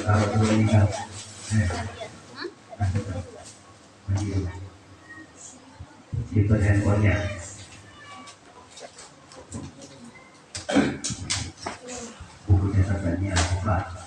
Kalau dulu ini kan, itu handphonenya. Buku catatannya buka.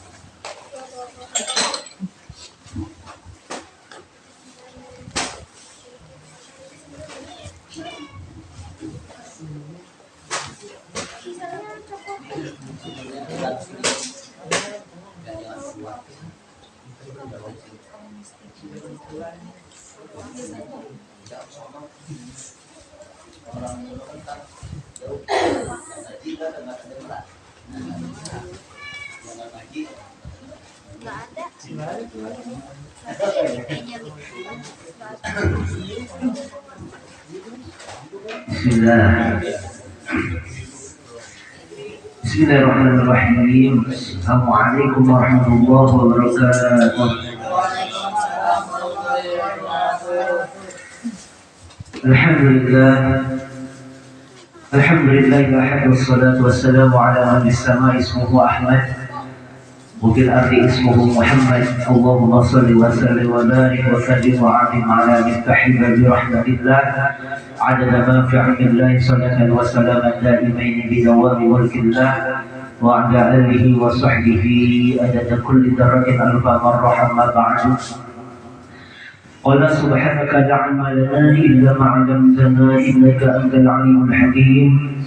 Bismillahirrahmanirrahim. Assalamualaikum warahmatullahi wabarakatuh. Alhamdulillah wassalatu wassalamu ala man bis sama'i ismuhu Ahmad wa fil ardi ismuhu Muhammad. Allahumma shalli wa sallim wa barik wa sallim wa azim ala miftahil bi rahmatillah adada ma fi 'ilmillah salatan wa salaman daimain bi dawami mulkillah wa ala alihi wa sahbihi adada kulli darajatin alfa marrah amma ba'du. Qala subhanaka la 'ilma lana illa ma 'allamtana innaka antal 'alimul hakim.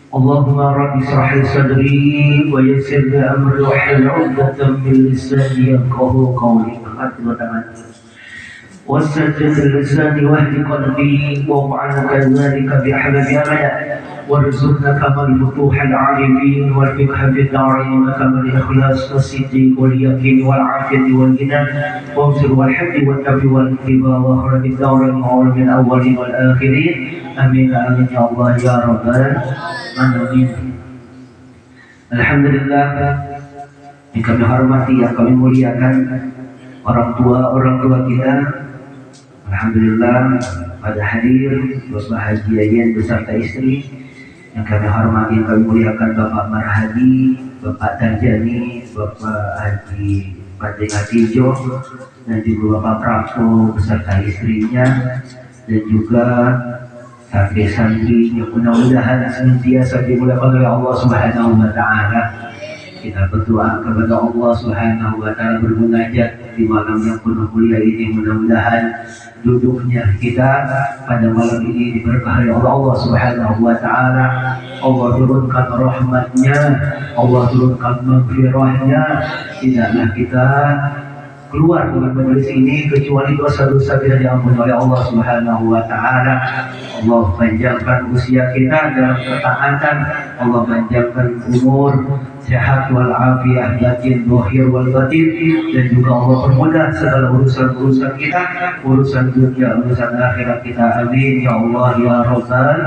Allahumma rabbi shrah li sadri wa yassir li amri wahlul 'uqdatam min lisani yafqahu qawli. وسدد اللسان واهد قلبي واجعل كذلك بحبل أملا وارزقنا كما الفتوح العارفين والفقه في الدارين وكما الإخلاص والصدق واليقين والعافية والغنى والبر والحب والكف والاتباع وخير الدار المعول من الأولين والآخرين آمين آمين يا الله يا رب العالمين. Alhamdulillah, yang kami hormati, yang kami muliakan orang tua kita. Alhamdulillah pada hadir berbahagia beserta istri yang kami hormati, yang kami muliakan Bapak Marhadi, Bapak Tarjani, Bapak Haji Pating Hatijo, dan juga Bapak Prapto beserta istrinya, dan juga santri-santri yang mudah-mudahan senantiasa dimuliakan oleh Allah Subhanahu wa Ta'ala. Kita berdoa kepada Allah Subhanahu wa Ta'ala, bermunajat di malam yang penuh mulia ini. Mudah-mudahan duduknya kita pada malam ini diberkahi oleh Allah Subhanahu wa Ta'ala. Allah turunkan rahmatnya, Allah turunkan maghfirahnya. Tidaklah kita keluar dari majelis ini kecuali dosa-dosa kita diampuni oleh Allah Subhanahu wa Ta'ala. Allah panjangkan usia kita dalam ketaatan, Allah panjangkan umur, sehat wal afiat batin zahir wal batin, dan juga Allah permudah segala urusan-urusan kita, urusan dunia, urusan akhirat kita. Amin ya Allah ya rabbal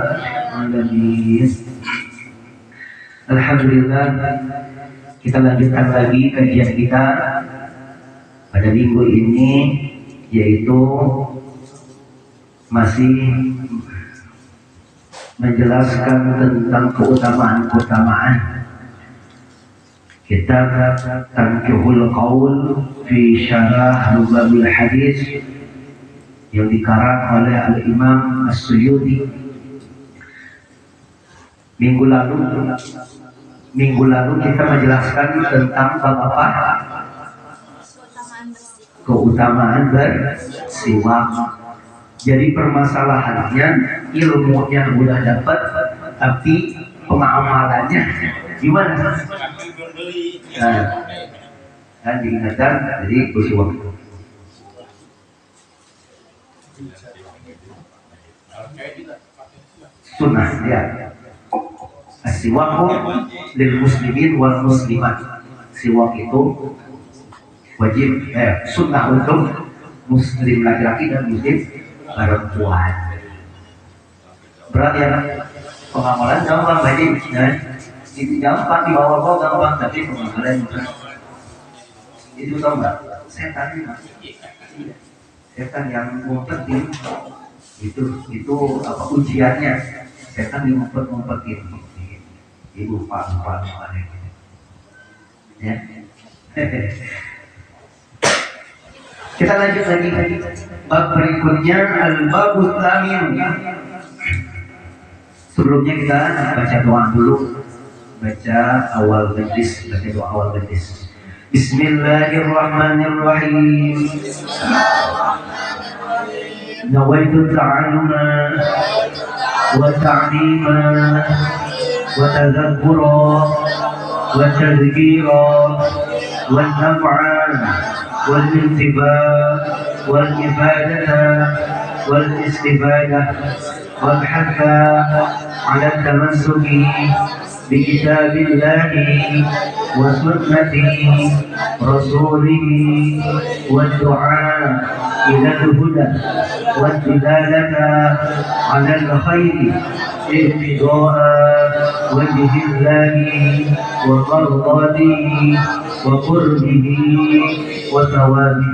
alamin. Alhamdulillah, kita lanjutkan lagi kajian kita pada minggu ini, yaitu masih menjelaskan tentang keutamaan kitab Tanqihul Qaul fi Syarah Lubabil Hadis yang dikarang oleh Al-Imam As-Suyuti. Minggu lalu kita menjelaskan tentang apa? Keutamaan bersiwak. Jadi permasalahannya, ilmunya udah dapat, tapi pengamalannya gimana? Nah, diingatkan, jadi bersiwak. Sunnah ya. Siwak lil muslimin wal muslimat. Siwak itu wajib, sunnah untuk muslim laki-laki dan muslim perempuan. Berat ya, pengamalan gampang tadi, itu gampang dibawa-bawa gampang, tapi pengamalan itu tahu nggak? Setan yang ngumpetin itu apa ujiannya? Setan ngumpetin, ibu lupa ya. Kita lanjut lagi. Bab berikutnya al-babut tsamin. Sebelumnya kita baca doa dulu. Baca awal majlis, baca doa awal majlis. Bismillahirrahmanirrahim. Nawaitu ta'alluma wa ta'lima wa tadhakkura wa tadhkira wa naf'a wal intiba' wal ifadata wal istifadah wal hatha 'ala tamassuki bi kitabillahi wa sunnati rasulih wa du'a ila al-huda wa dilalata 'ala al-khair ابتغاء وجه الله ومرضاته وقربه وثوابه.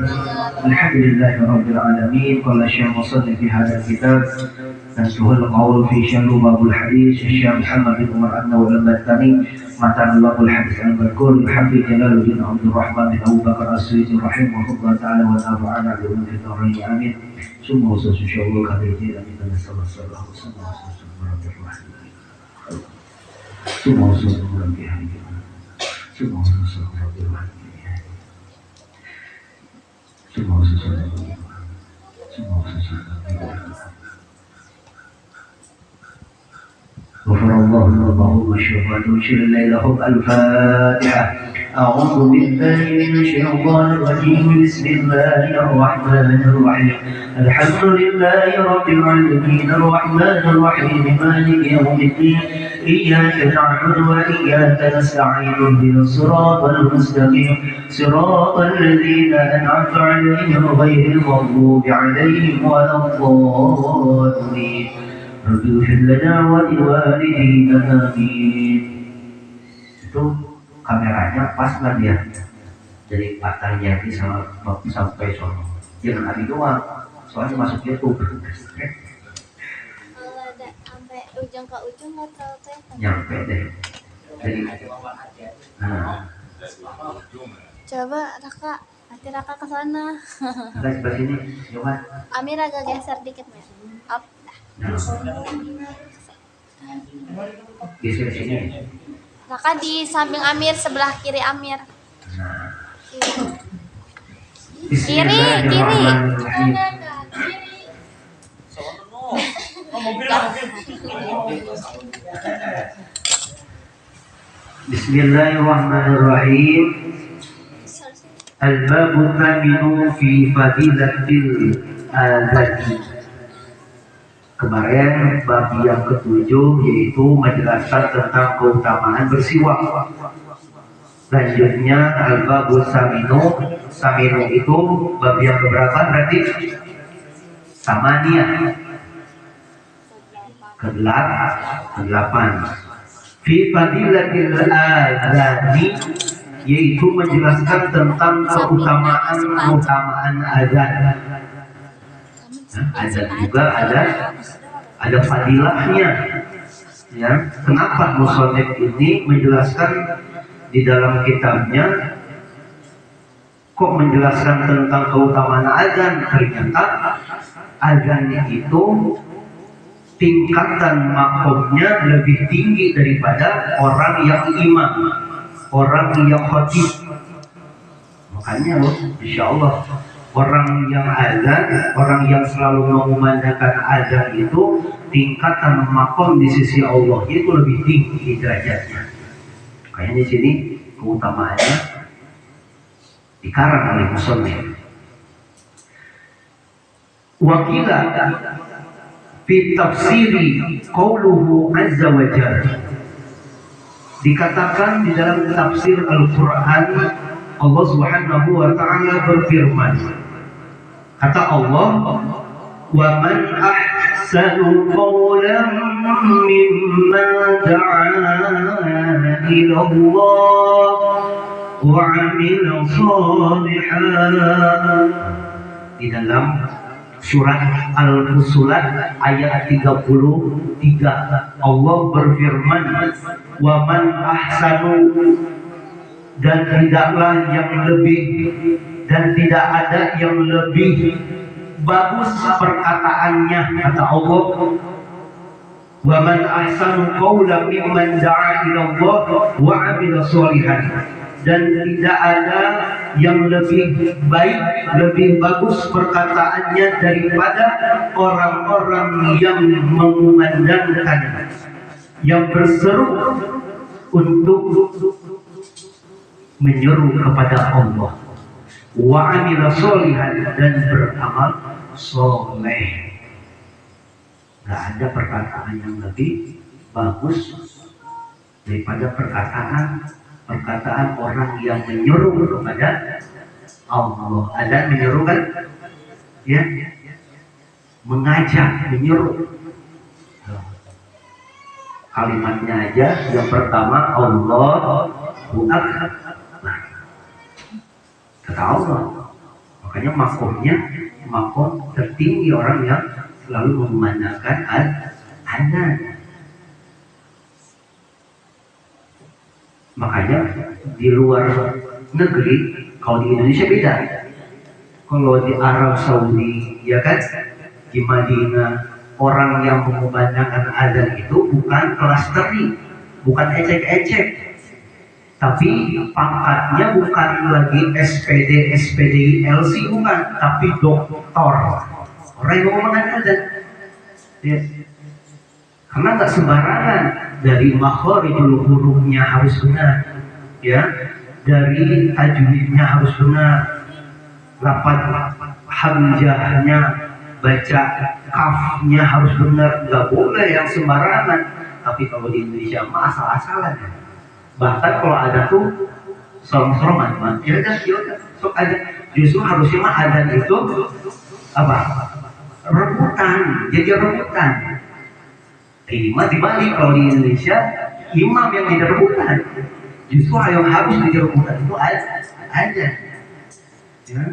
الحمد لله رب العالمين. قال الشيخ مصنف في هذا الكتاب نسله القول في شأن باب الحديث الشيخ محمد بن عمر البتاني متن باب الحديث المذكور الحافظ جلال الدين عبد الرحمن بن ابو بكر السويدي رحمه الله تعالى ونفعنا بعلومه في الدارين امين. ثم وصلت ان شاء الله كثيرا من نسال الله وسلم semua sesuatu Rabbi hari semua sesuatu Rabbi hari semua sesuatu غفر الله اللهم الشهوات وشر الليلهم الفاتحة. أعوذ بالله من الشيطان الرجيم. بسم الله الرحمن الرحيم. الحمد لله رب العالمين الرحمن الرحيم مالك يوم الدين إياك نعبد وإياك نستعين اهدنا الصراط المستقيم صراط الذين أنعمت عليهم غير المغضوب عليهم ولا الضالين. رب اغفر لنا ولوالدينا آمين. Itu kameranya pas lah dia. Jadi Pak Taryati sampai sono. Jangan abi doang. Soalnya masuk YouTube. Kalau ada sampai ujung ke ujung nggak terlalu kelihatan. Nyampe deh. Jadi, Coba Raka, nanti Raka ke sana. Raka sebelah sini, Yohan. Amir agak geser dikit Mir. Up. Geser sini. Raka di samping Amir, sebelah kiri Amir. Kiri. Bismillahirrahmanirrahim. Al-babu tsaminu fi fadilatil azan. Kemarin bab yang ketujuh yaitu menjelaskan tentang keutamaan bersiwak. Selanjutnya al-babu saminu itu bab yang keberapa berarti? Samaniyah. Ke-8. Fi fadilatil azani yaitu menjelaskan tentang keutamaan azan. Azan juga ada fadilahnya. Ya, kenapa musannif ini menjelaskan di dalam kitabnya kok menjelaskan tentang keutamaan azan? Ternyata azan itu tingkatan makomnya lebih tinggi daripada orang yang imam, orang yang khatib. Makanya insya Allah orang yang azan, orang yang selalu mengumandangkan azan itu tingkatan makom di sisi Allah itu lebih tinggi derajatnya. Kayaknya di sini keutamaannya dikarang oleh musannif. Wakila fi tafsiri qauluhu azza wa jalla. Dikatakan di dalam tafsir Al-Qur'an Allah Subhanahu wa taala berfirman. Kata Allah, "Wa man ahsanu qawlan mimman da'a ila Allah wa 'amila shalihan." Di dalam surat Al-Fussilat ayat 33 Allah berfirman, "Wa man ahsanu dan tidaklah yang lebih dan tidak ada yang lebih bagus perkataannya, kata Allah. Wa man ahsanu qawlan mimman da'a ila Allah wa 'amila shalihan. Dan tidak ada yang lebih baik, lebih bagus perkataannya daripada orang-orang yang mengumandangkan, yang berseru untuk menyeru kepada Allah, wa 'amila shalihan, dan beramal soleh. Gak ada perkataan yang lebih bagus daripada perkataan orang yang menyuruh kepada Allah. Ada menyuruh kan? Ya, mengajak, menyuruh. Kalimatnya aja yang pertama Allahu Akbar, kata Allah. Makanya makom tertinggi orang yang selalu memandangkan azan. Makanya di luar negeri, kalau di Indonesia beda. Kalau di Arab Saudi, ya kan, di Madinah, orang yang mengumandangkan azan itu bukan kelas teri, bukan ecek-ecek, tapi pangkatnya bukan lagi SPD, SPDI, LC, bukan, tapi doktor. Orang yang mengumandangkan azan, ya. Karena nggak sembarangan, dari makharijul hurufnya harus benar, ya, dari tajwidnya harus benar, lafaz hamzahnya, baca kafnya harus benar, nggak boleh yang sembarangan. Tapi kalau di Indonesia mah asal-asalan, ya. Bahkan kalau ada tuh sorong-sorongan, ya udah, sok aja. Justru harusnya mah ada itu apa? Rebutan, jadi rebutan. Imam dibalik, kalau di Indonesia imam yang tidak rebutan, justru yang harus jadi rebutan itu aja. Ya,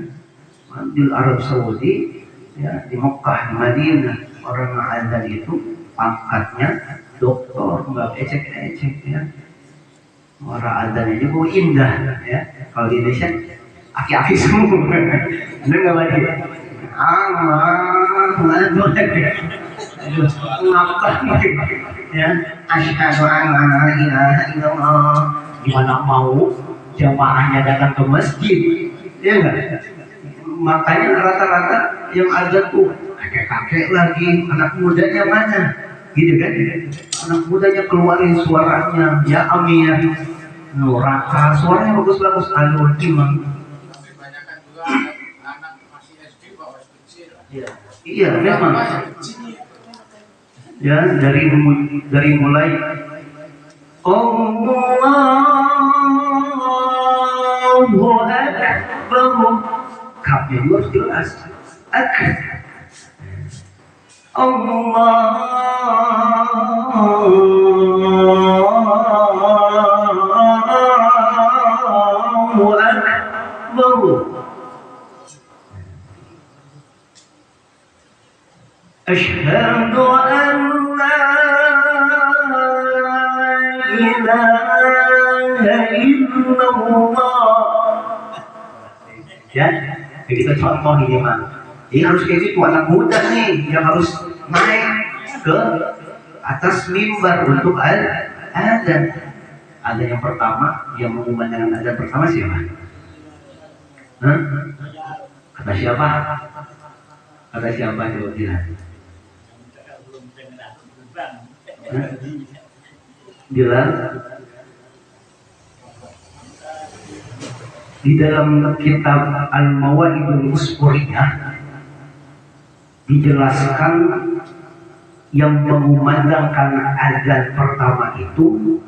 di Arab Saudi, ya, di Mekah, di Madinah, orang azan itu pangkatnya doktor, nggak ecek-ecek, ya. Orang azan ini kok indah, ya. Kalau di Indonesia aki-aki semua, benar nggak Madi? Ya, asyhadu an la ilaha illallah. Gimana mau jamaahnya datang ke masjid, ya enggak? Makanya rata-rata yang ada tuh kakek-kakek lagi, anak mudanya mana, gitu kan? Anak mudanya keluarin suaranya, ya Amir, Nuraka, suaranya bagus-bagus, alur imam. Iya, memang. Ya, dari mulai Allahu Akbar, kapnya harus jelas. Allahu Akbar. Asyhadu an la ilaha illallah. Ya, begitu contoh ini mah. Ini harus kayak gitu, anak muda nih yang harus naik ke atas mimbar untuk azan. Azan yang pertama, yang mengumandangkan azan pertama siapa? Hah? Kata siapa? Kata siapa coba bilang? Bilang di dalam kitab Al-Mawaidul Musfuriyah dijelaskan yang mengumandangkan azan pertama itu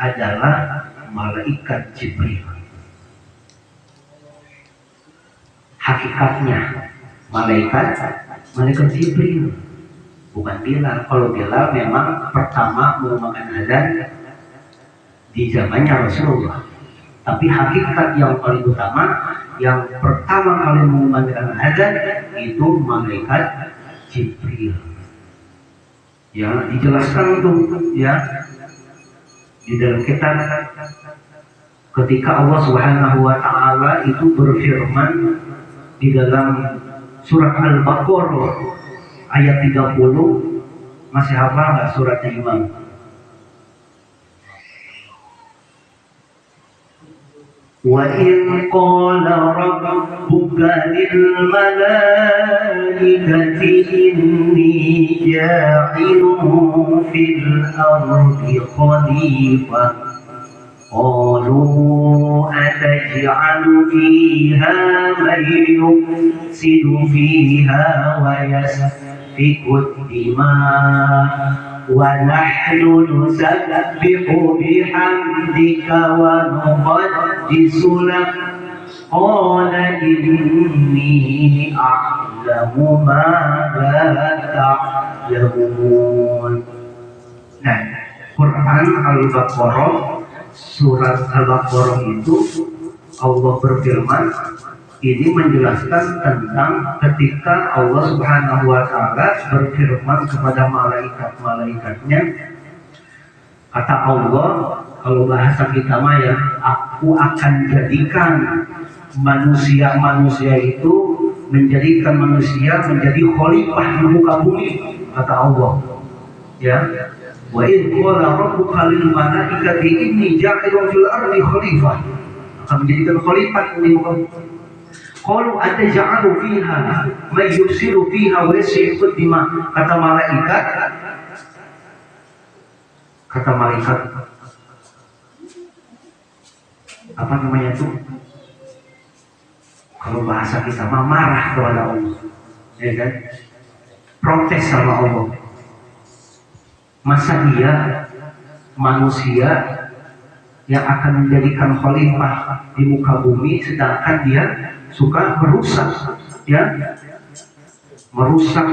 adalah malaikat Jibril. Hakikatnya malaikat Jibril, bukan Bilal. Kalau Bilal memang pertama mengumandangkan azan di zamannya Rasulullah. Tapi hakikat yang paling utama, yang pertama kali mengumandangkan azan itu malaikat Jibril. Ya, dijelaskan tuh, ya, di dalam kitab ketika Allah Subhanahu wa taala itu berfirman di dalam surat Al-Baqarah ayat 30. Masih hafal nggak suratnya Imam? وَإِذْ قَالَ رَبُّكَ لِلْمَلَائِكَةِ إِنِّي جَاعِلٌ فِي الْأَرْضِ خَلِيفَةً قَالُوا أَتَجْعَلُ فِيهَا مَن يُفْسِدُ فِيهَا وَيَسْفِكُ الدِّمَاءَ وَنَحْنُ نُسَبِّحُ بِحَمْدِكَ وَنُقَدِّسُ لَكَ قَالَ إِنِّي أَعْلَمُ مَا لَا تَعْلَمُونَ. Nah, Quran Al-Baqarah, surat Al-Baqarah itu Allah berfirman, ini menjelaskan tentang ketika Allah Subhanahu wa taala berfirman kepada malaikat-malaikatnya. Kata Allah, kalau bahasa kita mah ya, aku akan jadikan manusia itu menjadikan manusia menjadi khalifah di muka bumi, kata Allah. Ya. Wa idh qala rabbuka lil malaikati inni ja'ilun fil ardi khalifah. Akan menjadikan khalifah di muka bumi. Qalu ataj'alu fiha may yufsidu fiha wa yasfiku dima. Kata malaikat, apa namanya itu? Kalau bahasa kita mah marah kepada Allah, ya kan? Protes sama Allah. Masa dia manusia yang akan menjadikan khalifah di muka bumi, sedangkan dia suka merusak, ya, merusak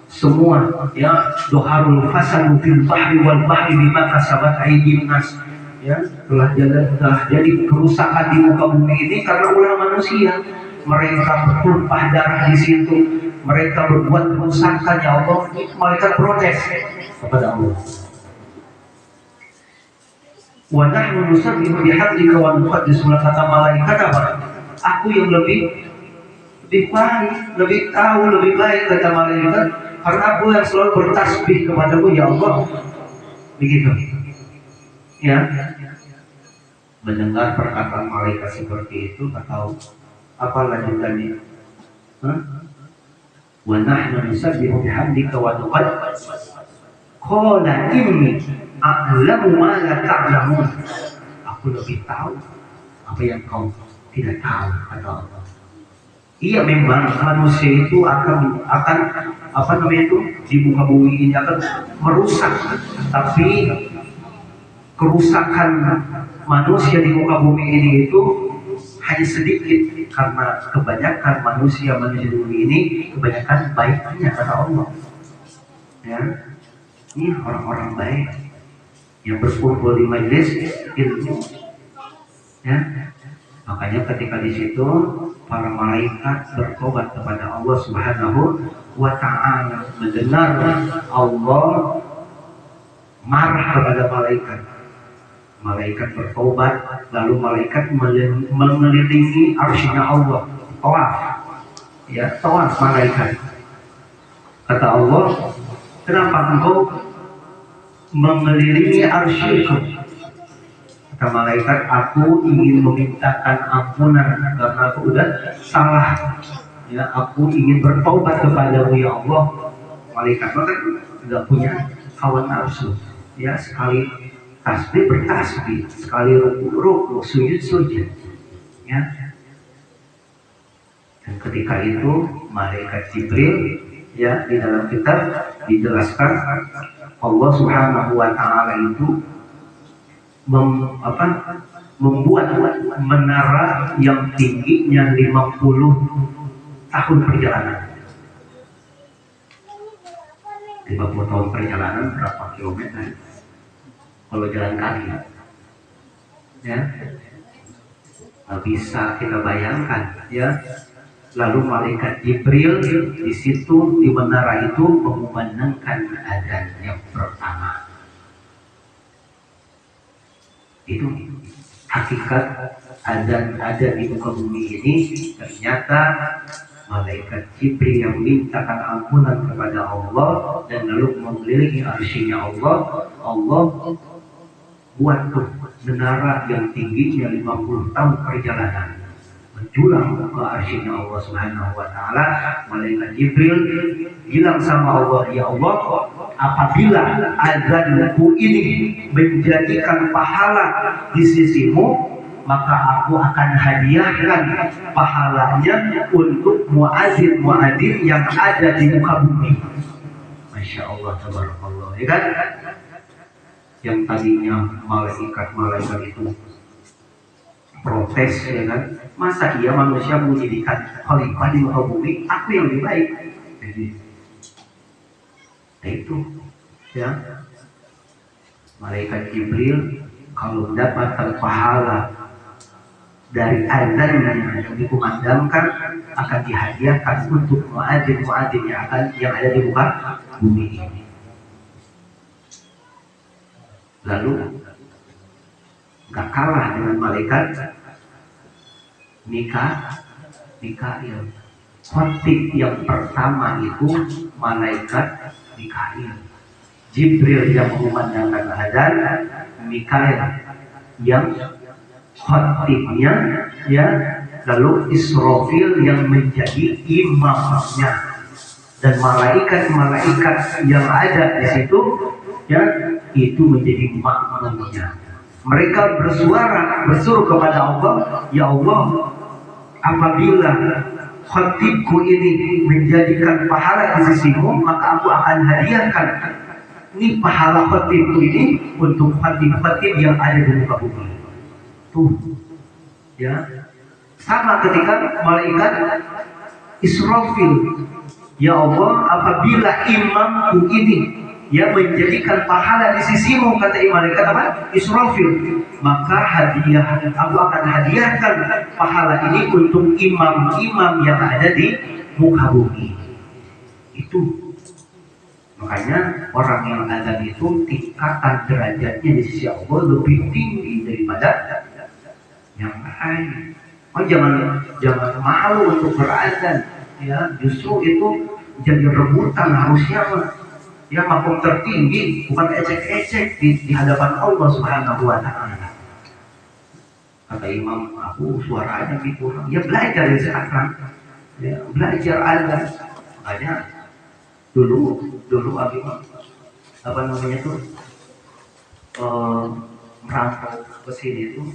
semua, ya, doharul fasadu fil bahri wal bahri bima kasabat aydin nas, ya, telah jadi kerusakan di muka bumi ini karena ulah manusia. Mereka bertumpah darah di situ, mereka berbuat kerusakan, ya Allah. Mereka protes kepada Allah. Wa nahnu nusabbihu bihamdika wa nuqaddisu laka. Kata malaikat apa? Aku yang lebih baik, lebih tahu, lebih baik, kata malaikat, karena aku yang selalu bertasbih kepadamu, ya Allah. Begitu. Ya. Mendengar perkataan malaikat seperti itu, atau apa lanjutannya? Wa nahnu nusabbihu bihamdika wa nuqaddisu. Qala inni a'lamu ma la ta'lamun. Aku lebih tahu apa yang kau tidak tahu, kata Allah. Iya, memang manusia itu akan apa namanya itu, di muka bumi ini akan merusak, tapi kerusakan manusia di muka bumi ini itu hanya sedikit, karena kebanyakan manusia di bumi ini kebanyakan baiknya, kata Allah. Ya, ini orang-orang baik yang berkumpul di majelis ilmu. Ya, makanya ketika di situ para malaikat bertobat kepada Allah Subhanahu wa taala, mendengar Allah marah kepada malaikat. Malaikat bertobat, lalu malaikat mengelilingi arsy-Nya Allah, tawaf. Ya, tawaf malaikat. Kata Allah, kenapa engkau mengelilingi arsy-Ku? Kata malaikat, aku ingin memintakan ampunan karena aku udah salah. Ya, aku ingin bertobat kepadamu, ya Allah. Malaikat kan tidak punya hawa nafsu. Ya, sekali tasbih bertasbih, sekali ruku sujud. Ya. Dan ketika itu malaikat Jibril, ya, di dalam kitab dijelaskan Allah Subhanahu wa taala itu membuat menara yang tingginya 50 tahun perjalanan. 50 tahun perjalanan berapa kilometer? Kalau jalan kaki, ya, nggak bisa kita bayangkan, ya. Lalu malaikat Jibril di situ di menara itu mengumandangkan adzan yang pertama. Itu hakikat azan ada di muka bumi ini, ternyata malaikat Jibril yang mintakan ampunan kepada Allah dan lalu mengelilingi arsy-Nya Allah. Allah buat tuh menara yang tingginya 50 tahun perjalanan menjulang ke arsy-Nya Allah Subhanahu wa taala. Malaikat Jibril bilang sama Allah, ya Allah, apabila azanku ini menjadikan pahala di sisimu, maka aku akan hadiahkan pahalanya untuk muadzin yang ada di muka bumi. Masya Allah, tabarakallah, ya kan? Yang tadinya malaikat itu protes, ya kan? Masa iya manusia menjadikan khalifah di muka bumi? Aku yang lebih baik. Jadi, itu, ya. Malaikat Jibril kalau mendapatkan pahala dari azan yang dikumandangkan akan dihadiahkan untuk muadzin yang ada di muka bumi ini. Lalu gak kalah dengan malaikat Mikail. Khotib yang pertama itu malaikat Mikail. Jibril yang mengumandangkan azan, Mikail yang khotibnya, ya. Lalu Israfil yang menjadi imamnya, dan malaikat-malaikat yang ada di situ, ya, itu menjadi makmumnya. Mereka bersuruh kepada Allah, ya Allah, apabila khotibku ini menjadikan pahala di sisimu, maka aku akan hadiahkan ini pahala khotibku ini untuk khotib-khotib yang ada di muka bumi. Tuh, ya. Sama ketika malaikat Israfil, ya Allah, apabila imamku ini ya menjadikan pahala di sisimu, kata malaikat apa? Israfil, maka aku akan hadiahkan pahala ini untuk imam-imam yang ada di muka bumi. Itu makanya orang yang azan itu tingkatan derajatnya di sisi Allah lebih tinggi daripada yang lain. Oh, jangan malu untuk berazan, ya. Justru itu jadi rebutan harusnya, ya, makom tertinggi, bukan ecek-ecek di hadapan Allah Subhanahu wa taala. Kata imam, aku suaranya kurang. Ya belajar dari sekarang, ya, belajar azan. Makanya dulu imam apa namanya tuh, merantau ke sini tuh,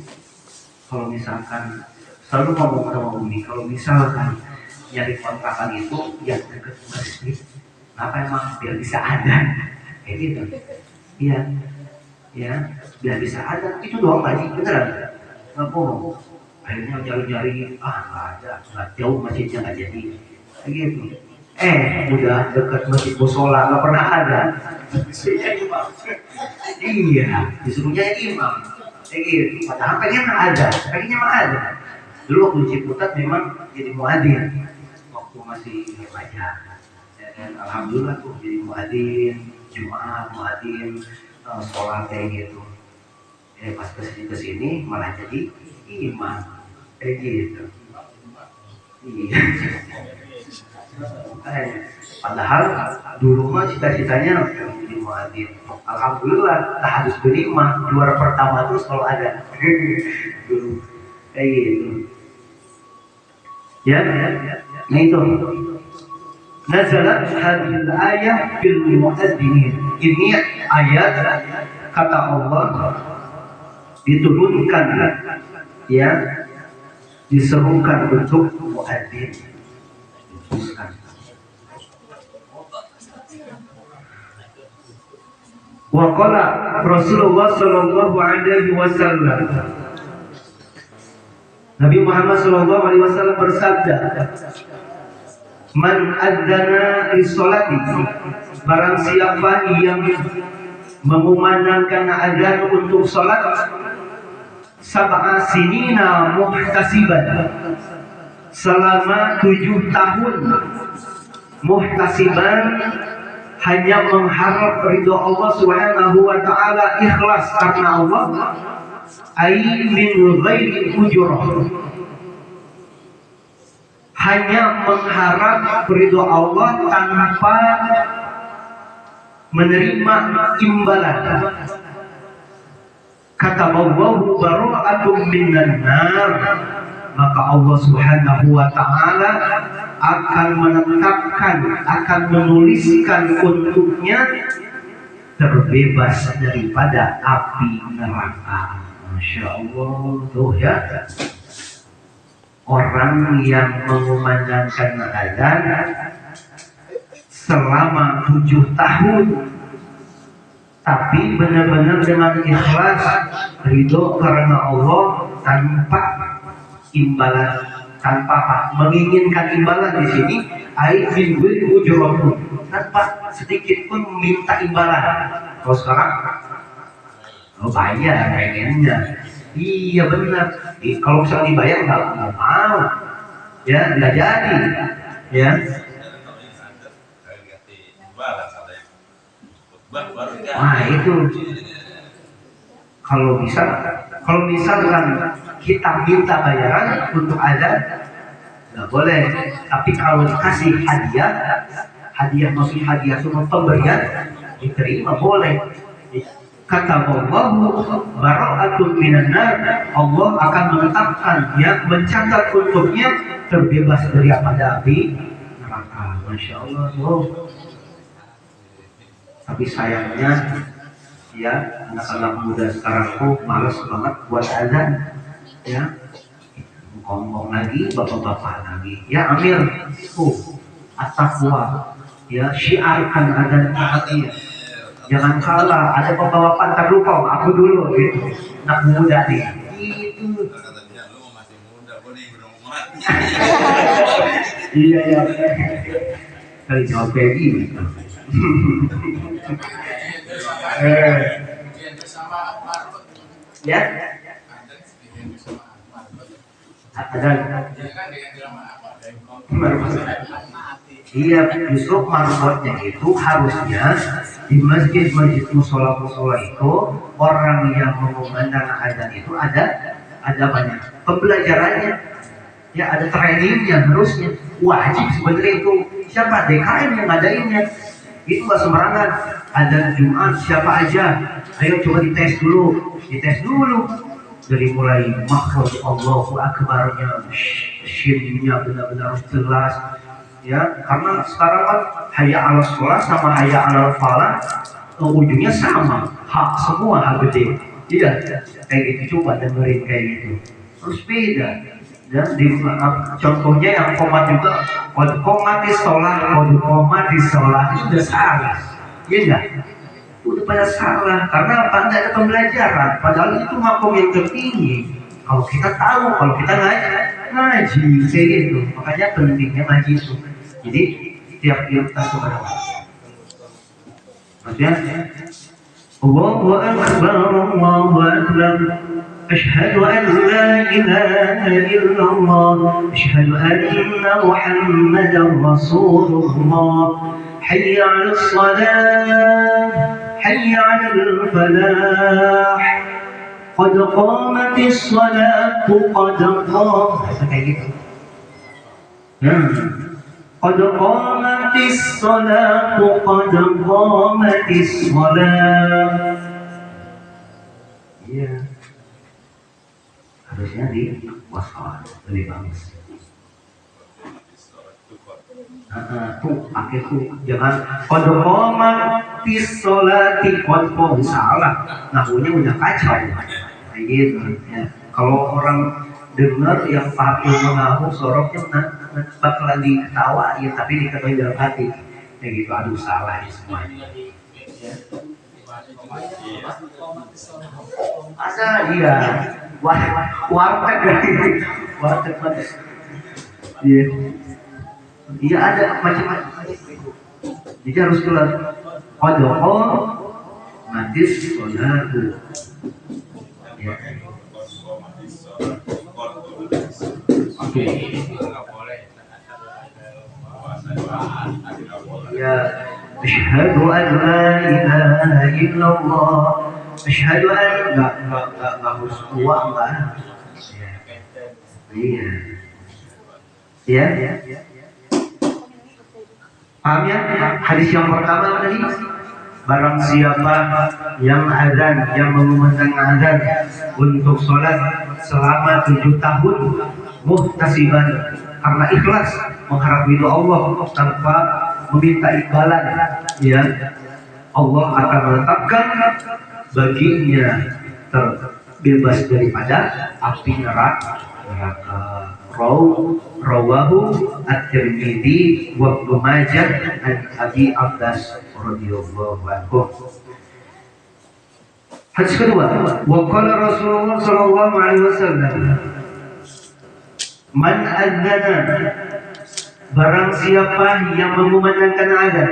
kalau misalkan selalu ngomong sama Umi, kalau misalkan nyari kontrakan itu yang dekat masjid, apa emang biar bisa ada, kayak gitu, iya, ya, biar bisa ada, itu doang lagi, beneran, nggak bohong. Akhirnya nyari, nggak ada, nggak jauh masjidnya nggak jadi, kayak gitu. Udah dekat masjid musola nggak pernah ada, iya, disuruhnya imam. Gitu. Padahal pengennya mah ada. Dulu waktu di Ciputat memang jadi muadzin waktu masih remaja. Dan alhamdulillah tuh jadi muadzin Jumat, muadzin sholat kayak gitu. Pas kesini malah jadi imam kayak gitu. Iya. Padahal dulu mah cita-citanya jadi muadzin. Alhamdulillah tak harus berima juara pertama terus kalau ada dulu kayak gitu, ya. Nah itu nazalat hadhil ayah fil muadzinin. Ini ayat kata Allah diturunkan, ya, diserukan untuk muadzin. Wa qala Rasulullah sallallahu alaihi wasallam, Nabi Muhammad sallallahu alaihi wasallam bersabda, man adzana lis-sholati, barang siapa yang mengumandangkan azan untuk salat, sab'a sinina muhtasiban, selama 7 tahun, muhtasiban, hanya mengharap ridho Allah Subhanahu wa taala, ikhlas karena Allah, ay min ghairi ujrah, hanya mengharap ridho Allah tanpa menerima imbalan. Kata Allah bara'atum minan nar, maka Allah Subhanahu wa taala akan menetapkan, akan menuliskan untuknya terbebas daripada api neraka. Masya Allah, tuh ya, orang yang mengumandangkan azan selama 7 tahun, tapi benar-benar dengan ikhlas, ridho karena Allah, tanpa imbalan, tanpa apa? Menginginkan imbalan di sini, ai min ujratun, tanpa sedikit pun minta imbalan. Kalau sekarang, oh bayar pengennya. Iya benar. Kalau misalnya dibayar nggak mau, ya nggak jadi, ya. Nah itu, kalau misalkan kita minta bayaran untuk azan nggak boleh. Tapi kalau dikasih hadiah maksud hadiah semua pemberian diterima boleh. Kata Allah bara'atun minan nar, Allah akan menetapkan, ya, mencatat untuknya terbebas daripada api neraka. Masya Allah. Tapi sayangnya, ya, anak-anak muda sekarang tuh malas banget buat azan, ya, ngomong lagi, bapak-bapak lagi, ya Amir, tuh at-taqwa, ya, syiarkan azan hati, jangan kalah, ada bapak-bapak ntar lupa, aku dulu, gitu, anak muda nih, gitu. Iya, kali jawab kayak gitu. Ya, iya, justru marbotnya itu harusnya di masjid-masjid musola-musola itu orang yang mengumandang azan itu ada banyak pembelajarannya, ya, ada trainingnya, harusnya wajib sebenarnya itu. Siapa DKM yang ngadainnya? Itu nggak sembarangan. Ada Jumat siapa aja, ayo coba dites dulu dari mulai makhraj Allahu Akbarnya, shinnya benar-benar jelas, ya, karena sekarang kan hayya 'alas shalah sama hayya 'alal falah ujungnya sama, hak semua, hak gede. Iya, kayak gitu, coba dengerin kayak gitu, terus beda. Dan contohnya yang komat juga, komat di sholat itu udah salah, iya enggak? Udah pada salah, karena apa? Nggak ada pembelajaran, padahal itu makom yang tertinggi. Kalau kita tahu, kalau kita ngaji kayak gitu, makanya pentingnya ngaji itu. Jadi tiap kita kepada maksudnya Allahu Akbar, Allahu Akbar, Ashhadu an la ilaha illallah, Ashhadu anna Muhammadan Rasulullah, Hayya 'alas shalah, Hayya 'alal falah, Qad qamatis salatu, qad qamat, kayak gitu. Qad qamatis salatu, qad qamatis salah. Iya. Harusnya di wassalam lebih bagus. Tuh pakai tuh, jangan qad qamatis salati, qad salah. Nahunya udah kacau. Kayak gitu, ya. Kalau orang dengar yang paham ilmu nahu, soroknya bakalan diketawa, ya, tapi diketahui dalam hati. Kayak gitu, aduh salah ya semuanya. Ya. Ada, iya, warteg, iya, iya ada macam-macam. Jadi harus keluar kodokol, matis, kodatu. Ya. Oke. Ya, asyhadu an la ilaha illallah, asyhadu an nggak harus tua enggak. Iya. Ya. Paham ya? Hadis yang pertama tadi, barang siapa yang azan, yang mengumandang azan untuk sholat selama 7 tahun muhtasiban, karena ikhlas mengharap ridho Allah tanpa meminta imbalan, ya, Allah akan menetapkan baginya terbebas daripada api neraka. Rawahu At-Tirmidzi wa Ibnu Majah an Abi Abbas radhiyallahu anhu. Hadis kedua, wa qala Rasulullah sallallahu alaihi wasallam, man adzana, barang siapa yang mengumandangkan azan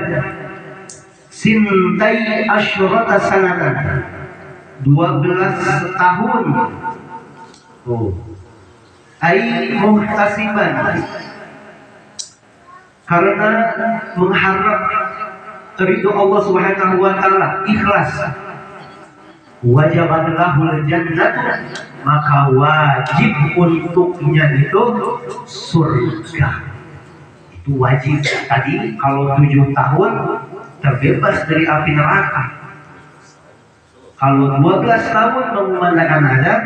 sintai asyrata sanatan, 12 tahun. Ai muhtasiban, karena mengharap ridho Allah Subhanahu wa taala, ikhlas. Wajabat lahul jannatu, maka wajib untuknya itu surga. Itu wajib. Tadi kalau 7 tahun terbebas dari api neraka. Kalau 12 tahun mengumandangkan azan,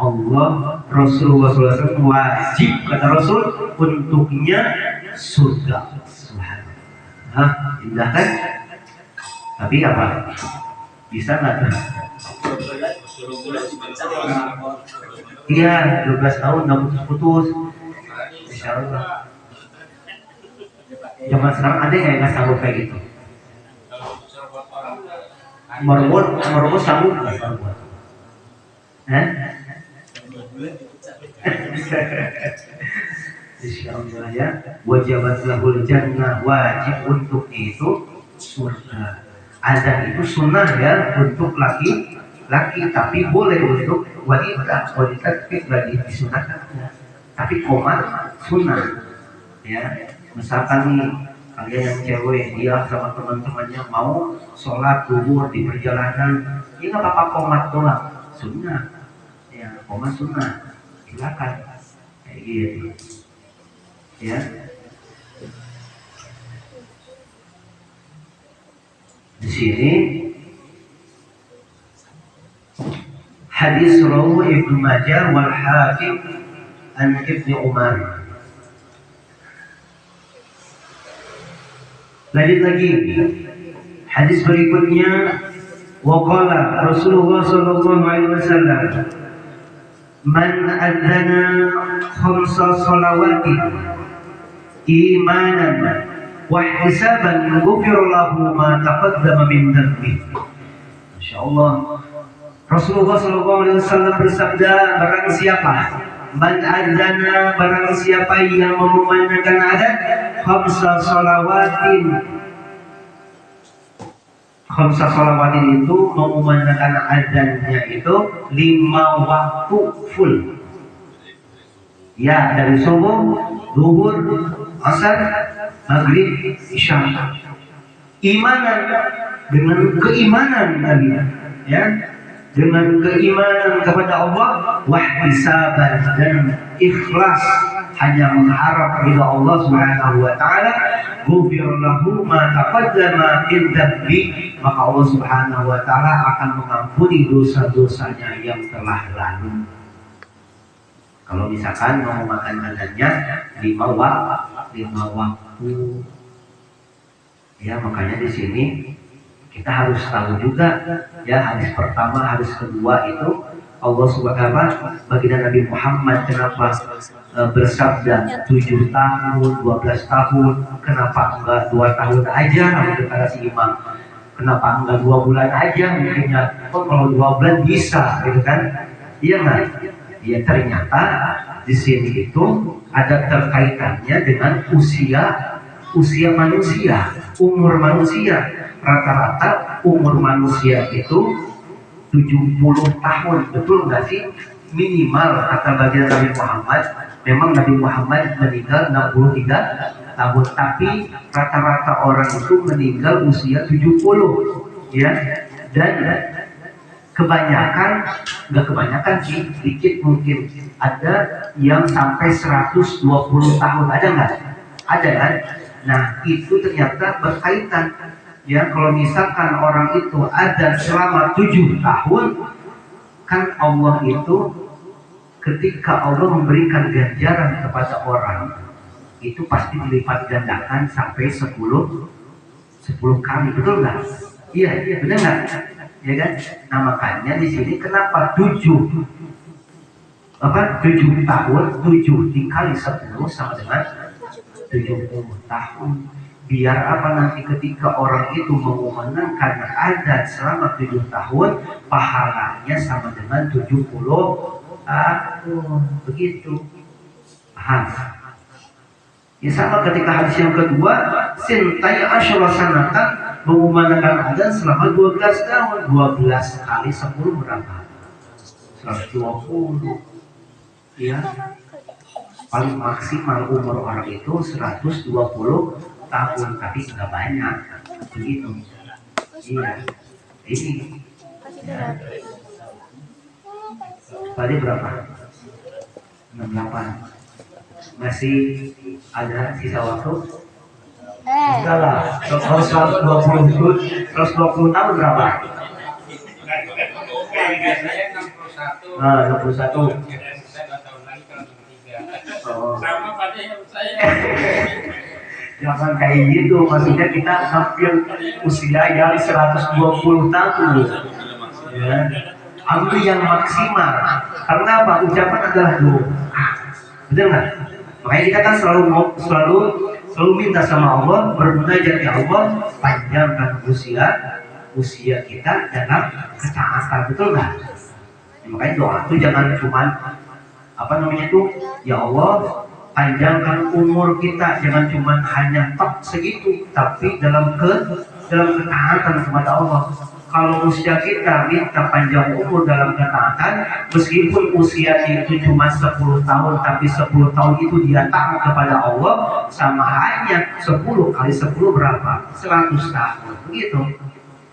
Allah, Rasulullah SAW wajib, kata Rasul, untuknya surga. Subhanallah. Indah kan? Tapi apa? Bisa nggak? Iya, 12 tahun nggak putus-putus. Insya Allah. Zaman sekarang ada nggak sanggup kayak gitu? Merobot sanggup nggak sanggup? Insyaallah ya, wajibat lahul jannah, wajib untuk itu surga. Azan itu sunnah ya untuk laki-laki, tapi boleh untuk wanita tidak disunahkan. Tapi qomat sunnah ya. Misalkan nih kalian yang cewek, dia sama teman-temannya mau sholat zuhur di perjalanan, ya nggak apa-apa qomat doang, sunnah. Qomat sunnah, silakan kayak gitu ya. Di sini hadis rawahu Ibnu Majah wal Hakim an Ibnu Umar. Lanjut lagi hadis berikutnya, waqala Rasulullah sallallahu alaihi wasallam, man adzana khamsa shalawatin imanan wa ihtisaban ghufira lahu ma taqaddama min dhanbi. Masyaallah. Rasulullah sallallahu alaihi wasallam bersabda, barang siapa man adzana, barang siapa yang mengumandangkan azan khamsa shalawatin. Khamsa shalawatin itu mengumandangkan azannya itu 5 waktu full. Ya, dari subuh, zuhur, asar, maghrib, isya. Imanan, dengan keimanan tadi, ya, dengan keimanan kepada Allah, wahtisaban, dan ikhlas hanya mengharap ridha Allah Subhanahu wa taala, ghufira lahu ma taqaddama min dhanbi, maka Allah Subhanahu wa taala akan mengampuni dosa-dosanya yang telah lalu. Kalau misalkan mau makan azannya 5 waktu, ya, makanya di sini kita harus tahu juga ya, hadis pertama, hadis kedua itu Allah Subhanahu wa taala, baginda Nabi Muhammad kenapa bersabda 7 tahun, 12 tahun, kenapa enggak 2 tahun aja? Gitu kata si imam. Kenapa enggak 2 bulan aja? Mungkinnya, oh kalau 2 bulan bisa, gitu kan? Iya nggak? Ya, ternyata di sini itu ada terkaitannya dengan usia manusia, umur manusia. Rata-rata umur manusia itu 70 tahun, betul nggak sih? Minimal kata baginda Nabi Muhammad. Memang Nabi Muhammad meninggal 63 tahun, tapi rata-rata orang itu meninggal usia 70, ya. Dan kebanyakan, nggak kebanyakan sih, sedikit mungkin ada yang sampai 120 tahun, ada nggak? Ada kan? Nah itu ternyata berkaitan ya. Kalau misalkan orang itu ada selama 7 tahun, kan Allah itu ketika Allah memberikan ganjaran kepada orang itu pasti dilipat gandakan sampai 10 kali, betul nggak? Iya, benar nggak? Ya kan? Nah makanya di sini kenapa 7 tahun, 7 dikali 10 sama dengan 70 tahun. Biar apa, nanti ketika orang itu mengumandangkan adzan selama 7 tahun, pahalanya sama dengan 70 tahun. Begitu. Paham? Ya sama ketika hadis yang kedua, sintai asyra sanatan, mengumandangkan adzan selama 12 tahun. 12 kali 10 berapa? 120. Ya. Paling maksimal umur orang itu 120 tahun, tapi nggak banyak. Begitu. Iya. Ini. Ya. Tadi berapa? 68. Masih ada sisa waktu? Enggak lah. Kalau 120 tahun berapa? 61. Oh. Jangan kayak gitu, maksudnya kita hampir usia yang 120 tahun. Ya. Ambil yang maksimal. Karena apa? Ucapan adalah doa. Betul nggak? Makanya kita kan selalu minta sama Allah, bermunajat, ya Allah, panjangkan usia kita dalam ketaatan, betul nggak? Ya, makanya doa itu jangan cuma ya Allah, panjangkan umur kita, jangan cuma hanya tok segitu, tapi dalam ketaatan kepada Allah. Kalau usia kita minta panjang umur dalam ketaatan, meskipun usianya itu cuma 10 tahun, tapi 10 tahun itu dia taat kepada Allah, sama hanya 10 kali 10 berapa? 100 tahun. Begitu.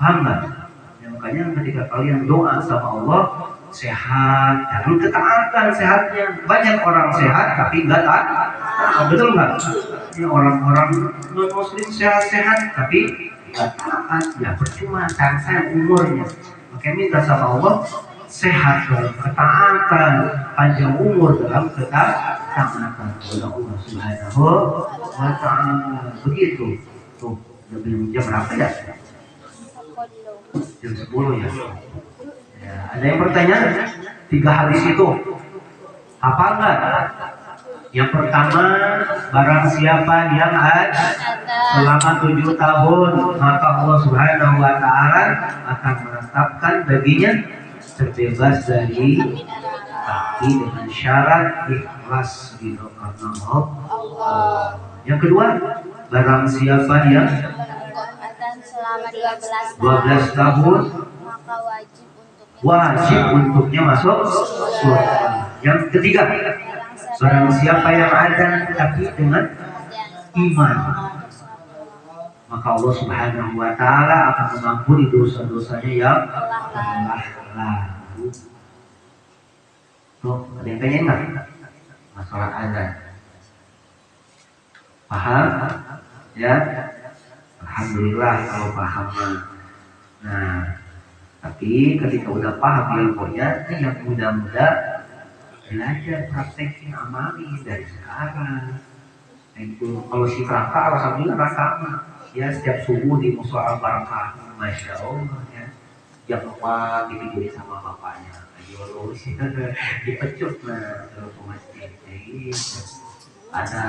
Paham nggak? Ya, makanya ketika kalian doa sama Allah, sehat, dan ketaatan sehatnya. Banyak orang sehat tapi nggak taat. Betul nggak? Ya, orang-orang non muslim sehat-sehat tapi nggak taat, ya percuma, saya umurnya. Makanya minta sama Allah sehat dalam ketaatan, panjang umur dalam ketaatan kepada Allah Subhanahu wa Ta'ala. Begitu. Tuh, lebih jam berapa ya? Jam 10 ya. Ya, ada yang bertanya? 3 hadis itu hafal nggak? Yang pertama, barang siapa yang ada selama 7 tahun, maka Allah Subhanahu wa Ta'ala akan menetapkan baginya terbebas dari tapi dengan syarat ikhlas ridho karena Allah. Yang kedua, barang siapa yang selama 12 tahun, maka wajib untuknya masuk surga. Yang ketiga, barang siapa yang adzan tapi dengan iman, maka Allah Subhanahu wa Ta'ala akan mengampuni dosa-dosanya yang telah lalu. Tuh, ada yang tanya nggak masalah adzan? Paham? Ya, alhamdulillah kalau paham. Nah, tapi ketika udah paham ilmunya, yang muda-muda belajar praktekin, amali dari sekarang. Itu kalau si Raka, alhamdulillah Raka ya setiap subuh di musola barakah, masya Allah ya. Jam 4 ditidurin sama bapaknya, ayo sih dipecut terus ke masjid. Jadi ada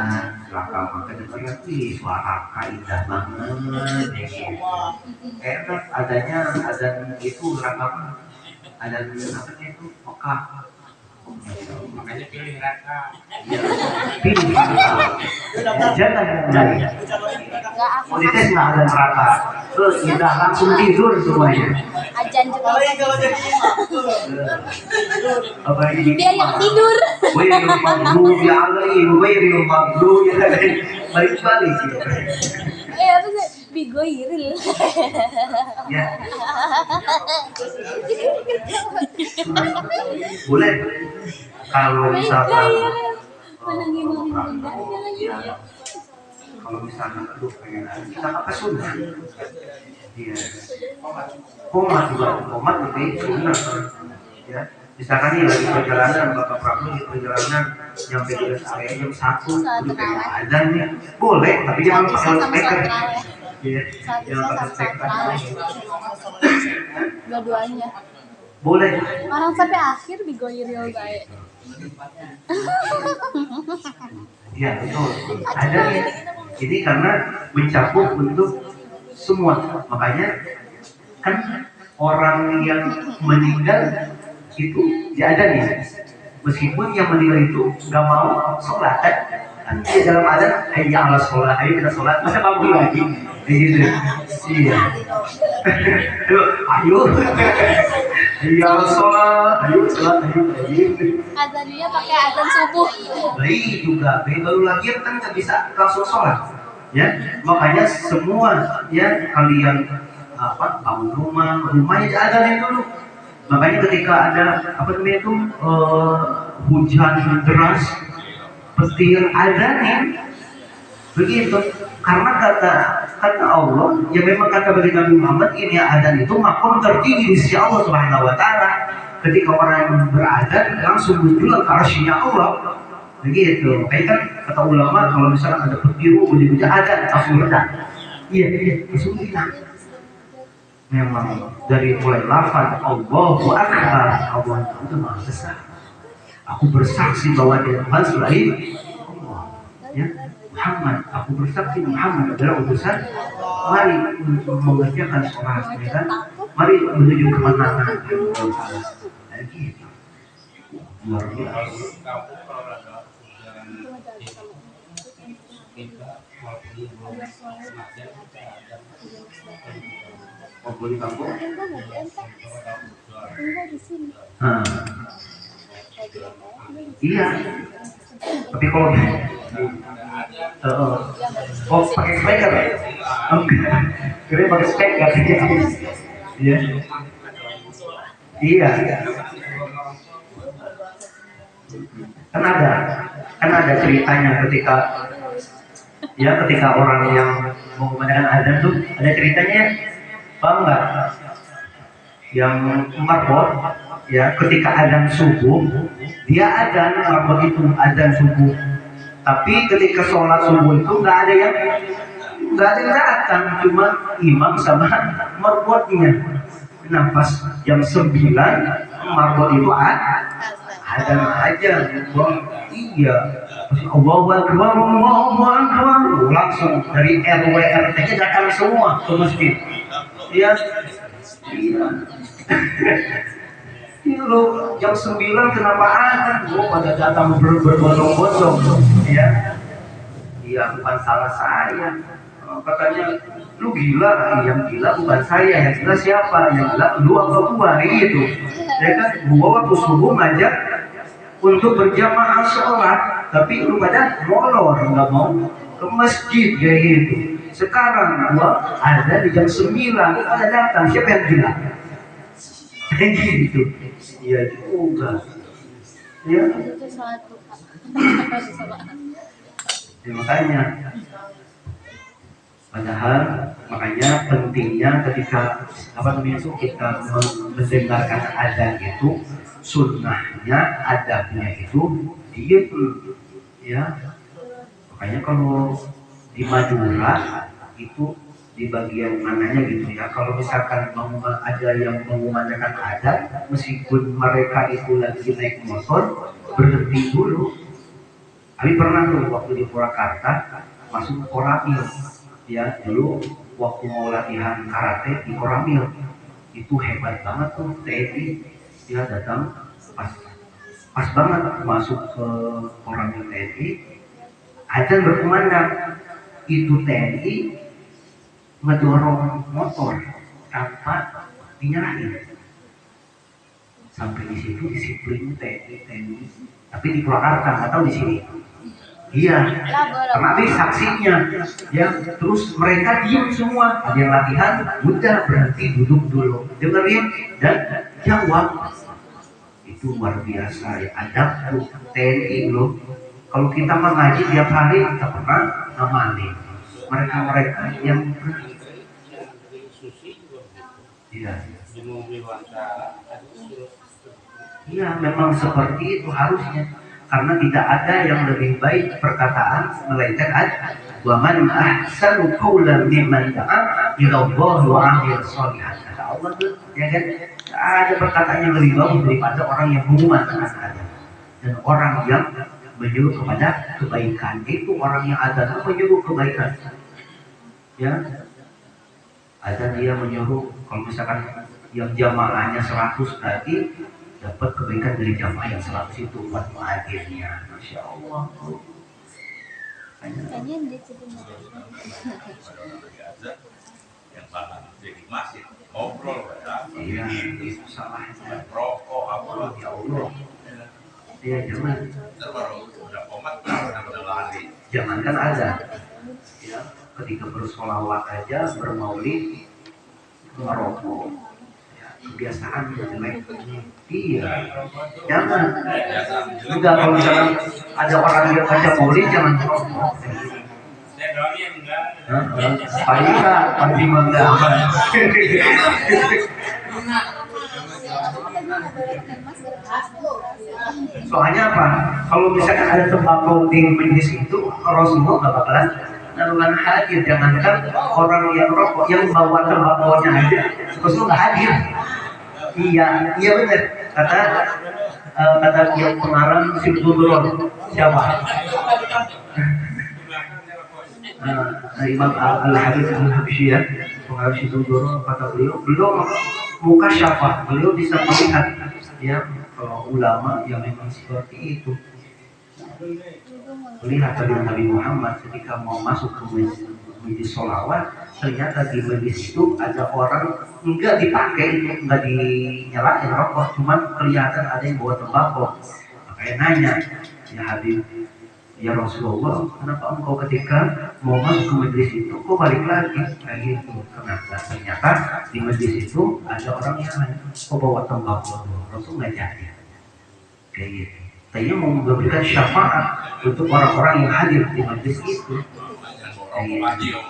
Raka makan lagi, suara Raka indah banget. Enak adanya itu Raka, ada apa itu Mekah. Makanya pilih Raka. Pilih Raka. Jangan mulai. Politis nggak ada Raka. Terus kita langsung tidur semuanya. Ajan juga. Apa ini? Biar yang tidur. Wairil maghdubi alaihim wairil maghdubi alaihim. Balik-balik. Iya betul. Bigoiril. Ya. Boleh kalau misalkan ya, kalau misalkan aduh pengen kita apa sunnah. Iya. Komat lebih sunnah ya. Misalkan nih lagi perjalanan Bapak Prabu di perjalanan nyampe di rest area jam 1 udah pengen azan nih boleh tapi jangan pakai speaker. Iya, jangan pakai speaker. Dua-duanya. Boleh. Orang sampai akhir Bigoiril baik. Iya betul. Ada ya. Ini karena mencakup untuk semua. Makanya kan orang yang meninggal itu ya ada nih. Meskipun yang meninggal itu nggak mau sholat kan dia dalam azan hayya ala sholat, ayo kita sholat, masa bangun lagi gitu. Iya. Ayo hayya ala sholat, ayo sholat, ayo. Azannya pakai azan subuh. Baik juga, baru lagi kan nggak bisa langsung sholat, ya. Makanya semua ya kalian bangun rumahnya diazanin dulu. Makanya ketika ada itu hujan deras, petir azanin begitu. Karena kata Allah, ya memang kata bagi Nabi Muhammad ini azan itu makom tertinggi di sisi Allah Subhanahu Wa Taala. Ketika orang berazan langsung muncul ke arsy-Nya Allah. Begitu. Makanya kan kata ulama kalau misalnya ada petir, bunyi-bunyi azan langsung ledak. Iya, langsung hilang. Memang dari mulai lafaz Allahu Akbar, Allah itu Maha Besar. Aku bersaksi bahwa dia Tuhan selain Allah. Ya, Muhammad, aku bersaksi Muhammad adalah utusan. Mari untuk mengerjakan sholat, ya kan? Mari menuju kemenangan. Lagi, luar biasa. Mau di kampung? Iya. Tapi kalau pakai speaker ya? Kira pakai speaker. Iya. Iya. Kan ada ceritanya ketika orang yang mau mengadakan azan tuh ada ceritanya. Paham nggak? Yang marbot ya ketika azan subuh dia azan marbot itu azan subuh, tapi ketika sholat subuh itu nggak ada yang datang, cuma imam sama marbotnya. Nah pas jam 9 marbot itu azan aja, iya. Allahu Akbar, Allahu Akbar, langsung dari RW RT-nya datang semua ke masjid. Iya. Ini lo jam 9 kenapa azan? Pada datang berbondong-bondong, ya. Iya, bukan salah saya. Katanya lu gila, yang gila bukan saya, yang gila siapa? Yang gila lu atau gua gitu. Ya kan, gua waktu subuh ngajak untuk berjamaah sholat, tapi lu pada molor, nggak mau ke masjid kayak gitu. Sekarang gua ada di jam 9, ada datang, siapa yang gila? Kayak gitu. Iya juga. Ya. Ya makanya makanya pentingnya ketika kita mendengarkan azan itu sunnahnya, adabnya itu diem ya. Makanya kalau di Madura itu di bagian mananya gitu ya, kalau misalkan ada yang mengumandangkan azan, meskipun mereka itu lagi naik motor berhenti dulu. Kami pernah tuh waktu di Purwakarta masuk ke Koramil ya, dulu waktu mau latihan karate di Koramil itu hebat banget tuh TNI ya, datang pas banget masuk ke Koramil TNI, azan berkumandang, itu TNI ngedorong motor tanpa dinyalain. Sampai di situ disiplin TNI. Tapi di Purwakarta, nggak tahu di sini. Iya, Labo. karena ada saksinya. Ya, terus mereka diam semua. Ada yang latihan, udah berhenti duduk dulu, dengerin dan jawab. Itu luar biasa ya, adab tuh TNI loh. Kalau kita mengaji tiap hari, kita pernah ngamali. Mereka yang iya. Iya, memang seperti itu harusnya. Karena tidak ada yang lebih baik perkataan melainkan wa man ahsanu qawlan mimman da'a ila Allah wa amila shalihan. Kata Allah tuh, ya kan? Ada perkataan yang lebih bagus daripada orang yang mengumumkan ada. Dan orang yang menyuruh kepada kebaikan, itu orang yang ada menyuruh kebaikan. Ya, ada dia menyuruh, kalau misalkan yang jamaahnya 100 tadi dapat kebaikan dari jamaah yang 100 itu buat muadzirnya. Masya Allah. Kayaknya dia jadi yang salah jadi masjid ngobrol ya. Iya, itu salahnya. Rokok apa Ya Allah. Iya, jangan. baru udah komat udah lari. Jangan kan ada. Ya, ketika bersolawat aja, bermaulid, merokok. Ya, kebiasaan jelek. Iya, jangan. Juga kalau misalkan ada orang yang baca maulid, jangan merokok. Pagi mangga. Soalnya apa? Kalau misalkan ada tembakau di majelis itu, Rasulullah nggak bakalan naruhan hadir. Jangankan orang yang rokok, yang bawa tembakaunya aja, Rasulullah nggak hadir. Iya, iya benar. Kata yang pengarang Sibdullah siapa? Imam Al-Habib Al-Habsyi ya, pengarang Sibdullah, kata beliau muka siapa? Beliau bisa melihat ya. Kalau ulama yang memang seperti itu, melihat dari Nabi Muhammad ketika mau masuk ke majlis sholawat, ternyata di majlis itu ada orang enggak dipakai, enggak dinyalain rokok, cuman kelihatan ada yang bawa tembakau. Makanya nanya, ya Habib, ya Rasulullah, kenapa engkau ketika mau masuk ke majlis itu kok balik lagi kayak gitu? Kenapa? Ternyata di majlis itu ada orang yang kok bawa tembakau. Rasul nggak jadi kayak gitu. Tanya mau memberikan syafaat untuk orang-orang yang hadir di majlis itu. Kayak gitu.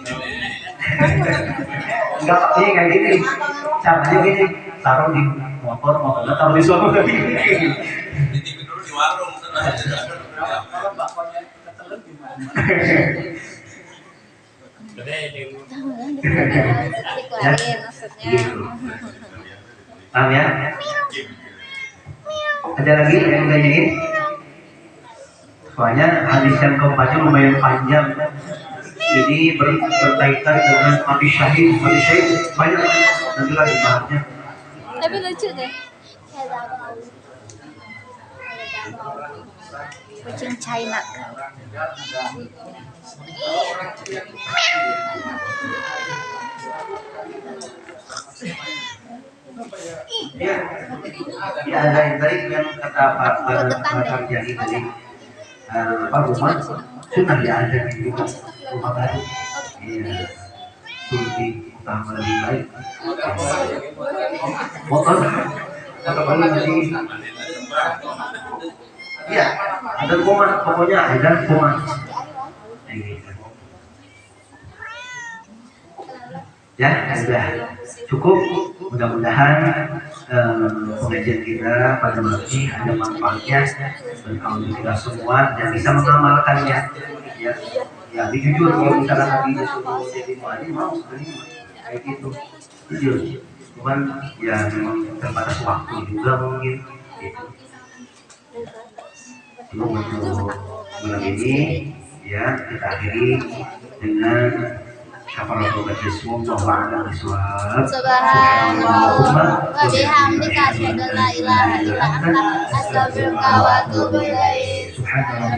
Enggak, ini kayak gini. Caranya gini, taruh di motor, taruh di suatu lagi. Dititipin dulu di warung. Kalau bakonya ketelan gimana? dikeluarin maksudnya. Gitu. Paham ya? Ada lagi yang nanyain? Soalnya hadis yang keempatnya lumayan panjang. Ini berkaitan dengan mati syahid banyak. Nanti lagi bahasnya. Tapi lucu deh. Kucing China. Ya, ya ada yang tadi yang kata Pak Karjani tadi, apa rumah sunnah ya ada di rumah baru. Iya, lebih utama lebih baik. Motor, kata Bali nanti. Iya, ada kuman, pokoknya ada kuman. Ya, sudah cukup. Mudah-mudahan pengajian kita pada malam ini ada manfaatnya untuk kita semua dan bisa mengamalkannya. Ya, ya, jujur kalau misalnya tadi disuruh jadi muadzin mau sebenarnya kayak gitu, jujur. Cuman ya memang terbatas waktu juga mungkin. Gitu. Untuk malam ini ya kita akhiri dengan kafaratul majlis. Wallahu a'lam bishawab. Subhanallah wa bihamdika asyhadu an la ilaha illa anta astaghfiruka wa atubu ilaik. Subhanallah.